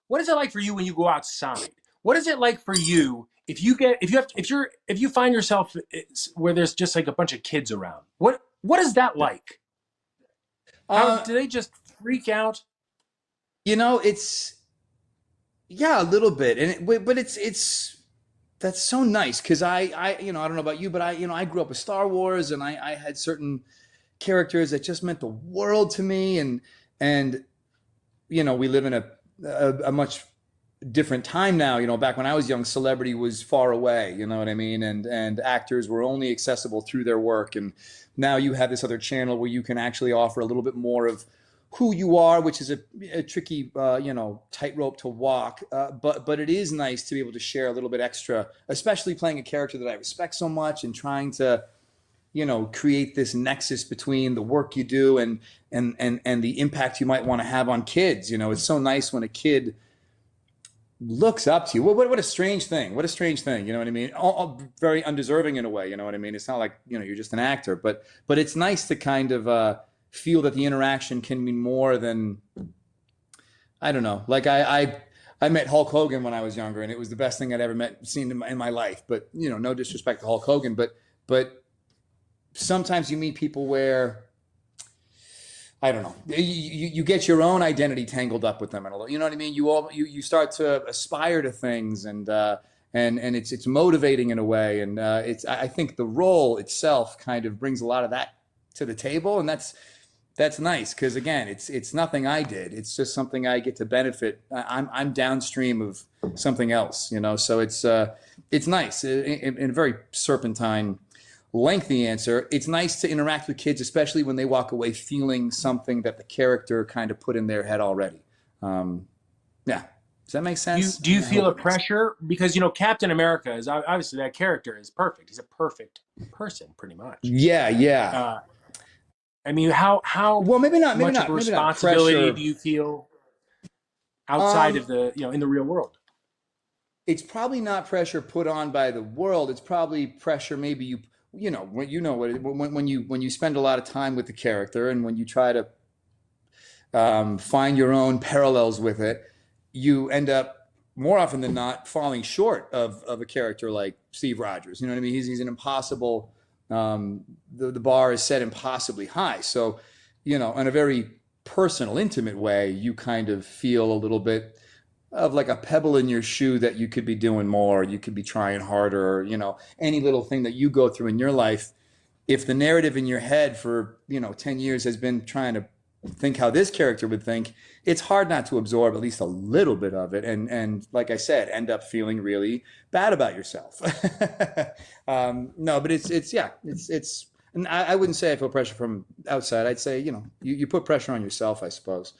What is it like for you when you go outside? What is it like for you if you find yourself where there's just like a bunch of kids around? What is that like? How Uh, do they just freak out? it's yeah, a little bit, and but it's that's so nice because I don't know about you, but I grew up with Star Wars, and I had certain characters that just meant the world to me, and we live in a much different time now. Back when I was young, celebrity was far away. You know what I mean? And actors were only accessible through their work. And now you have this other channel where you can actually offer a little bit more of who you are, which is a tricky, tightrope to walk. But it is nice to be able to share a little bit extra, especially playing a character that I respect so much and trying to create this nexus between the work you do and the impact you might want to have on kids. It's so nice when a kid looks up to you. What a strange thing. What a strange thing. You know what I mean? All very undeserving in a way. You know what I mean? It's not like, you're just an actor, but it's nice to kind of feel that the interaction can mean more than, I don't know. Like I met Hulk Hogan when I was younger, and it was the best thing I'd ever seen in my life. But, no disrespect to Hulk Hogan, but sometimes you meet people where, I don't know, you get your own identity tangled up with them, and you know what I mean. You start to aspire to things, and it's motivating in a way, and I think the role itself kind of brings a lot of that to the table, and that's nice because again, it's nothing I did. It's just something I get to benefit. I'm downstream of something else, So it's nice in a very serpentine, lengthy answer. It's nice to interact with kids, especially when they walk away feeling something that the character kind of put in their head already. Yeah. Does that make Do you sense? do you I feel hope a it makes sense. pressure because Captain America is obviously that character is perfect. He's a perfect person, pretty much. Yeah, yeah. Uh, I mean, how Well, much of a maybe not responsibility do pressure. you feel outside of Um, the in the real world? it's probably not pressure put on by the world. It's probably pressure maybe when you spend a lot of time with the character and when you try to find your own parallels with it, you end up more often than not falling short of a character like Steve Rogers. You know what I mean? He's an impossible. The bar is set impossibly high. So, in a very personal, intimate way, you kind of feel a little bit of like a pebble in your shoe that you could be doing more, you could be trying harder, any little thing that you go through in your life. If the narrative in your head for 10 years has been trying to think how this character would think, it's hard not to absorb at least a little bit of it, and like I said, end up feeling really bad about yourself. No, but it's yeah, it's and I wouldn't say I feel pressure from outside. I'd say you put pressure on yourself, I suppose.